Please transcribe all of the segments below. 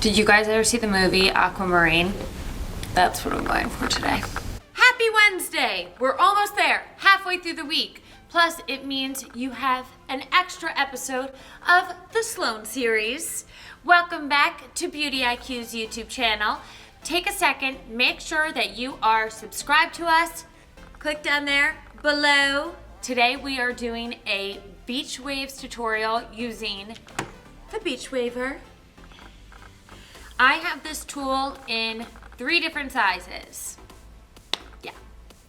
Did you guys ever see the movie Aquamarine? That's what I'm going for today. Happy Wednesday! We're almost there, halfway through the week. Plus, it means you have an extra episode of the Sloane Series. Welcome back to Beauty IQ's YouTube channel. Take a second, make sure that you are subscribed to us. Click down there below. Today we are doing a beach waves tutorial using the Beachwaver. I have this tool in 3 different sizes. Yeah,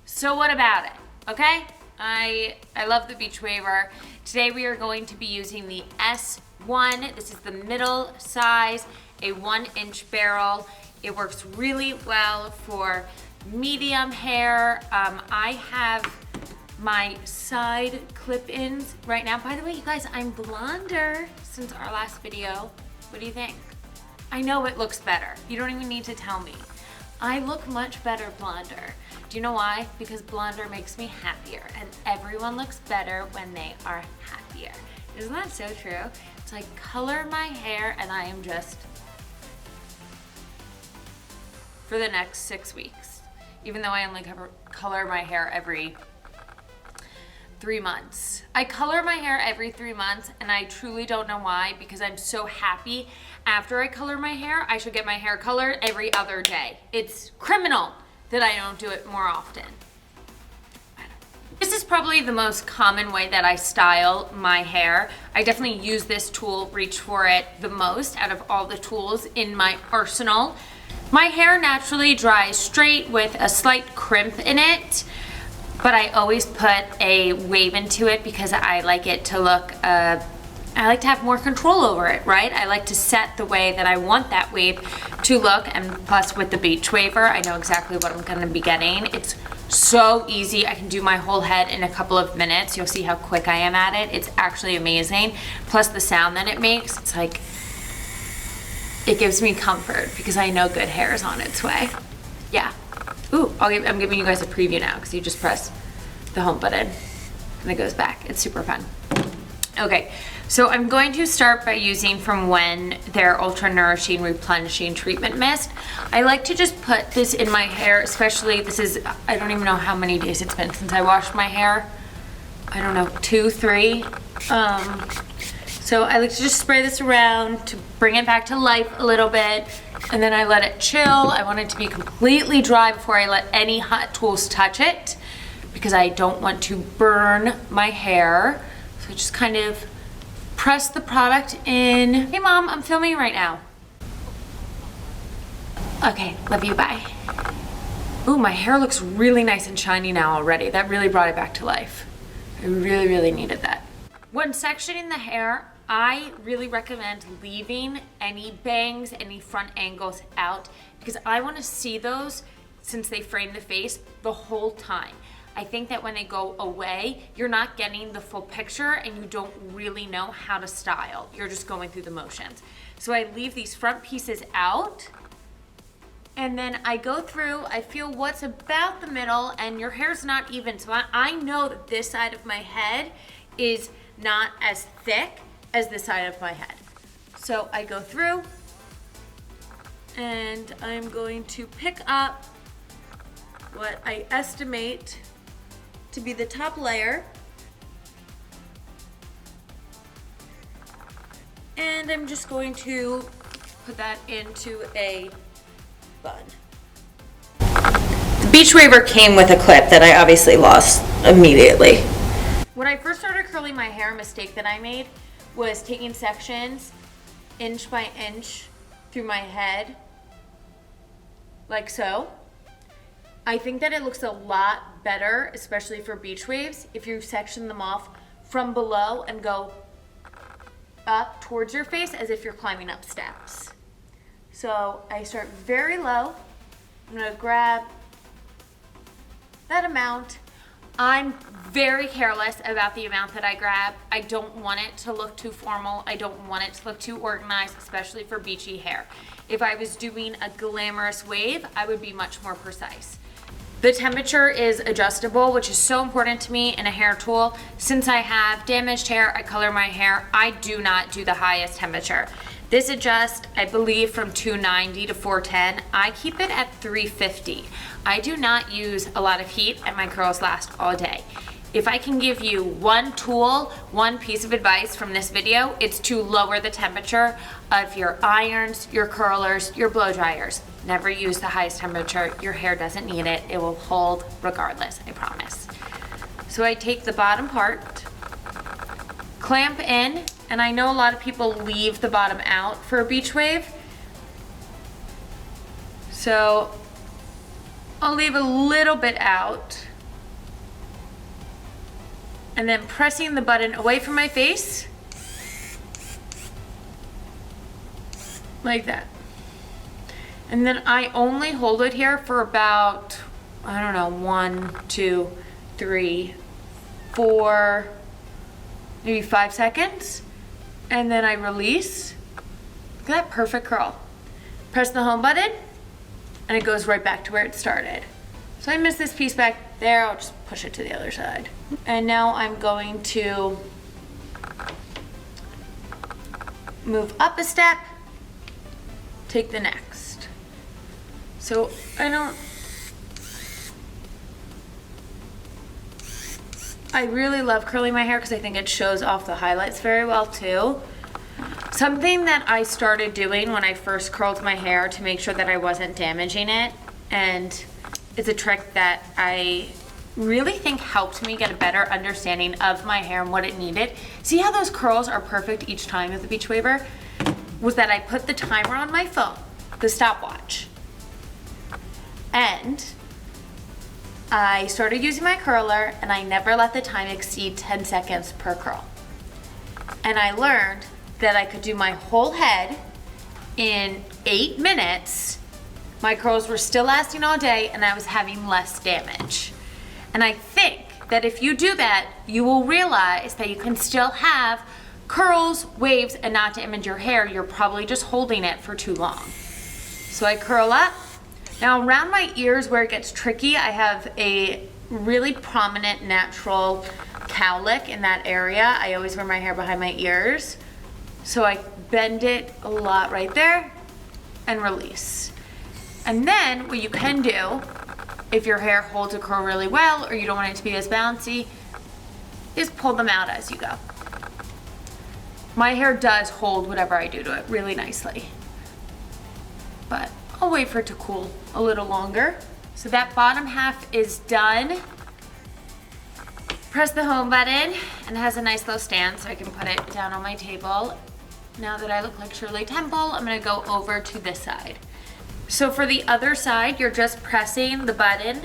so what about it, okay? I love the Beachwaver. Today we are going to be using the S1. This is the middle size, a 1-inch barrel. It works really well for medium hair. I have my side clip-ins right now. By the way, you guys, I'm blonder since our last video. What do you think? I know it looks better. You don't even need to tell me. I look much better blonder. Do you know why? Because blonder makes me happier, and everyone looks better when they are happier. Isn't that so true? It's like color my hair and I am just for the next 6 weeks. Even though I only color my hair every 3 months. I color my hair every 3 months, and I truly don't know why, because I'm so happy after I color my hair. I should get my hair colored every other day. It's criminal that I don't do it more often. This is probably the most common way that I style my hair. I definitely use this tool, reach for it the most out of all the tools in my arsenal. My hair naturally dries straight with a slight crimp in it, but I always put a wave into it because I like it to look, I like to have more control over it, right? I like to set the way that I want that wave to look, and plus with the Beachwaver, I know exactly what I'm gonna be getting. It's so easy. I can do my whole head in a couple of minutes. You'll see how quick I am at it. It's actually amazing. Plus the sound that it makes, it's like, it gives me comfort because I know good hair is on its way. Yeah. Ooh, I'm giving you guys a preview now because you just press the home button and it goes back. It's super fun. Okay, so I'm going to start by using from When their Ultra Nourishing Replenishing Treatment Mist. I like to just put this in my hair, especially this is, I don't even know how many days it's been since I washed my hair. I don't know, 2, 3. So I like to just spray this around to bring it back to life a little bit, and then I let it chill. I want it to be completely dry before I let any hot tools touch it because I don't want to burn my hair. So just kind of press the product in. Hey Mom, I'm filming right now. Okay, love you, bye. Ooh, my hair looks really nice and shiny now already. That really brought it back to life. I really, really needed that. When sectioning the hair, I really recommend leaving any bangs, any front angles out, because I want to see those, since they frame the face, the whole time. I think that when they go away, you're not getting the full picture and you don't really know how to style. You're just going through the motions. So I leave these front pieces out, and then I go through, I feel what's about the middle, and your hair's not even, so I know that this side of my head is not as thick as this side of my head. So I go through and I'm going to pick up what I estimate to be the top layer, and I'm just going to put that into a bun. The Beachwaver came with a clip that I obviously lost immediately. When I first started curling my hair, a mistake that I made was taking sections inch by inch through my head, like so. I think that it looks a lot better, especially for beach waves, if you section them off from below and go up towards your face as if you're climbing up steps. So I start very low. I'm gonna grab that amount. I'm very careless about the amount that I grab. I don't want it to look too formal. I don't want it to look too organized, especially for beachy hair. If I was doing a glamorous wave, I would be much more precise. The temperature is adjustable, which is so important to me in a hair tool. Since I have damaged hair, I color my hair, I do not do the highest temperature. This adjusts, I believe, from 290 to 410. I keep it at 350. I do not use a lot of heat and my curls last all day. If I can give you one tool, one piece of advice from this video, it's to lower the temperature of your irons, your curlers, your blow dryers. Never use the highest temperature. Your hair doesn't need it. It will hold regardless, I promise. So I take the bottom part, clamp in, and I know a lot of people leave the bottom out for a beach wave. So I'll leave a little bit out. And then pressing the button away from my face, like that. And then I only hold it here for about, I don't know, 1, 2, 3, 4, maybe 5 seconds. And then I release. Look at that perfect curl. Press the home button, and it goes right back to where it started. So I missed this piece back there. I'll just push it to the other side. And now I'm going to move up a step, take the next. So I really love curling my hair because I think it shows off the highlights very well too. Something that I started doing when I first curled my hair to make sure that I wasn't damaging it, and it's a trick that I really think helped me get a better understanding of my hair and what it needed. See how those curls are perfect each time with the Beachwaver? Was that I put the timer on my phone, the stopwatch, and I started using my curler, and I never let the time exceed 10 seconds per curl. And I learned that I could do my whole head in 8 minutes. My curls were still lasting all day, and I was having less damage. And I think that if you do that, you will realize that you can still have curls, waves, and not damage your hair. You're probably just holding it for too long. So I curl up. Now around my ears where it gets tricky, I have a really prominent natural cowlick in that area. I always wear my hair behind my ears. So I bend it a lot right there and release. And then what you can do, if your hair holds a curl really well or you don't want it to be as bouncy, is pull them out as you go. My hair does hold whatever I do to it really nicely. But I'll wait for it to cool a little longer. So that bottom half is done. Press the home button, and it has a nice low stand so I can put it down on my table. Now that I look like Shirley Temple, I'm gonna go over to this side. So for the other side, you're just pressing the button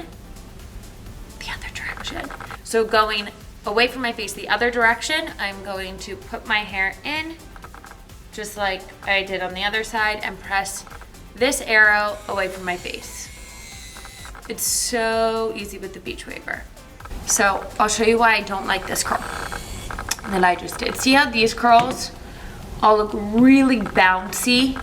the other direction. So going away from my face the other direction, I'm going to put my hair in, just like I did on the other side, and press this arrow away from my face. It's so easy with the Beachwaver. So I'll show you why I don't like this curl that I just did. See how these curls all look really bouncy?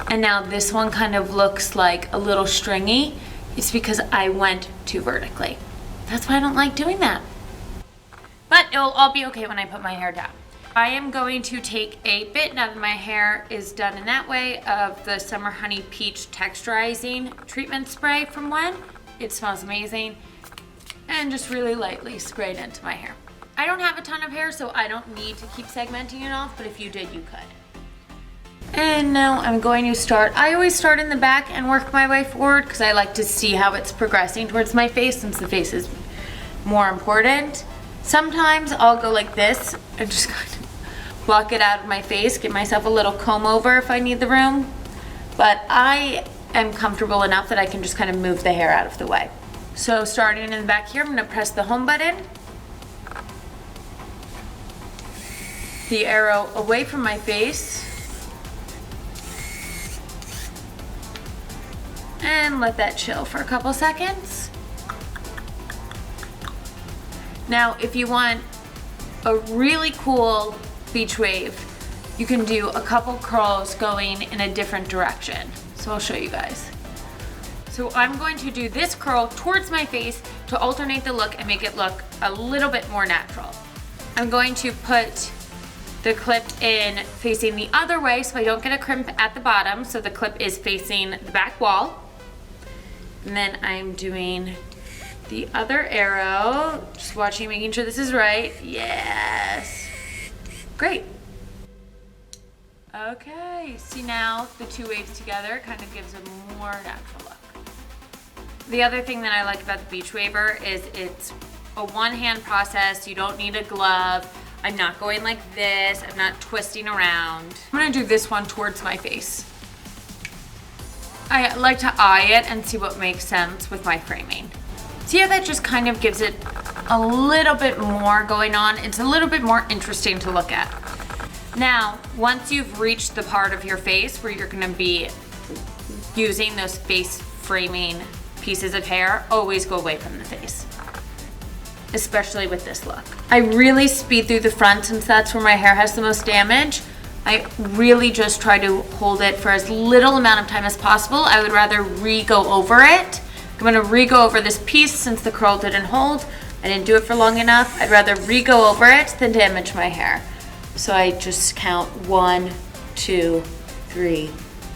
And now this one kind of looks like a little stringy. It's because I went too vertically. That's why I don't like doing that. But it'll all be okay when I put my hair down. I am going to take a bit, now that my hair is done in that way, of the Summer Honey Peach Texturizing Treatment Spray from Wen. It smells amazing. And just really lightly spray it into my hair. I don't have a ton of hair, so I don't need to keep segmenting it off, but if you did, you could. And now I'm going to start, I always start in the back and work my way forward because I like to see how it's progressing towards my face, since the face is more important. Sometimes I'll go like this and just kind of block it out of my face, give myself a little comb over if I need the room. But I am comfortable enough that I can just kind of move the hair out of the way. So starting in the back here, I'm gonna press the home button, the arrow away from my face, and let that chill for a couple seconds. Now, if you want a really cool beach wave, you can do a couple curls going in a different direction. So I'll show you guys. So I'm going to do this curl towards my face to alternate the look and make it look a little bit more natural. I'm going to put the clip in facing the other way so I don't get a crimp at the bottom. So the clip is facing the back wall. And then I'm doing the other arrow, just watching, making sure this is right. Yes. Great. Okay, see now the two waves together kind of gives a more natural look. The other thing that I like about the Beachwaver is it's a one-hand process. You don't need a glove. I'm not going like this. I'm not twisting around. I'm gonna do this one towards my face. I like to eye it and see what makes sense with my framing. See how that just kind of gives it a little bit more going on? It's a little bit more interesting to look at. Now, once you've reached the part of your face where you're gonna be using those face framing pieces of hair, always go away from the face, especially with this look. I really speed through the front since that's where my hair has the most damage. I really just try to hold it for as little amount of time as possible. I would rather re-go over it. I'm gonna re-go over this piece since the curl didn't hold. I didn't do it for long enough. I'd rather re-go over it than damage my hair. So I just count 1, 2, 3,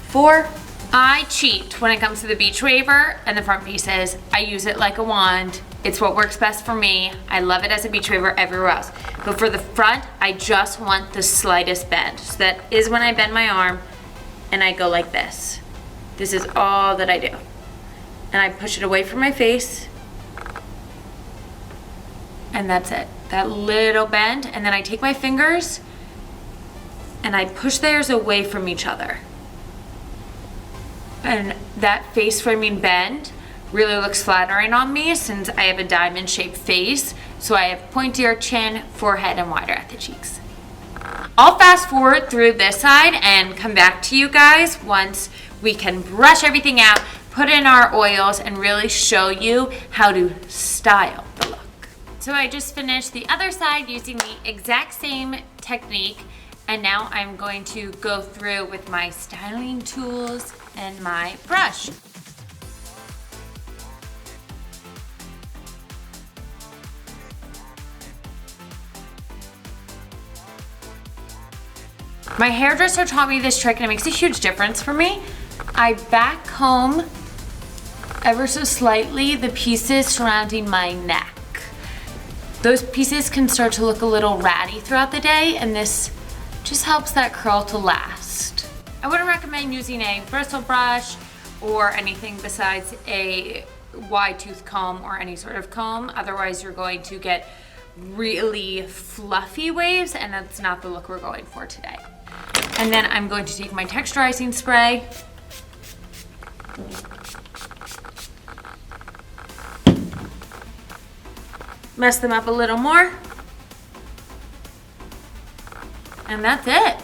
4. I cheat when it comes to the Beachwaver and the front pieces. I use it like a wand. It's what works best for me. I love it as a Beachwaver everywhere else. But for the front, I just want the slightest bend. So that is when I bend my arm and I go like this. This is all that I do. And I push it away from my face. And that's it. That little bend. And then I take my fingers and I push theirs away from each other. And that face framing bend really looks flattering on me since I have a diamond shaped face. So I have pointier chin, forehead, and wider at the cheeks. I'll fast forward through this side and come back to you guys once we can brush everything out, put in our oils, and really show you how to style the look. So I just finished the other side using the exact same technique. And now I'm going to go through with my styling tools and my brush. My hairdresser taught me this trick and it makes a huge difference for me. I back comb ever so slightly the pieces surrounding my neck. Those pieces can start to look a little ratty throughout the day, and this just helps that curl to last. I wouldn't recommend using a bristle brush or anything besides a wide tooth comb or any sort of comb. Otherwise you're going to get really fluffy waves, and that's not the look we're going for today. And then I'm going to take my texturizing spray mess them up a little more. And that's it.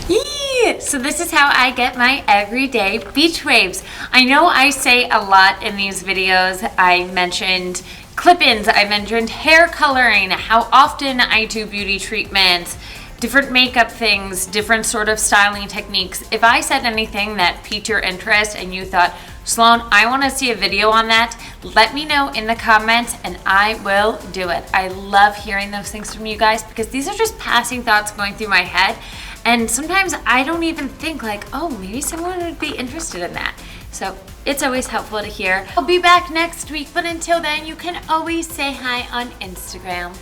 Yee! So this is how I get my everyday beach waves. I know I say a lot in these videos. I mentioned clip-ins, I mentioned hair coloring, how often I do beauty treatments, different makeup things, different sort of styling techniques. If I said anything that piqued your interest and you thought, Sloane, I want to see a video on that, let me know in the comments and I will do it. I love hearing those things from you guys because these are just passing thoughts going through my head, and sometimes I don't even think like, oh, maybe someone would be interested in that. So it's always helpful to hear. I'll be back next week, but until then, you can always say hi on Instagram.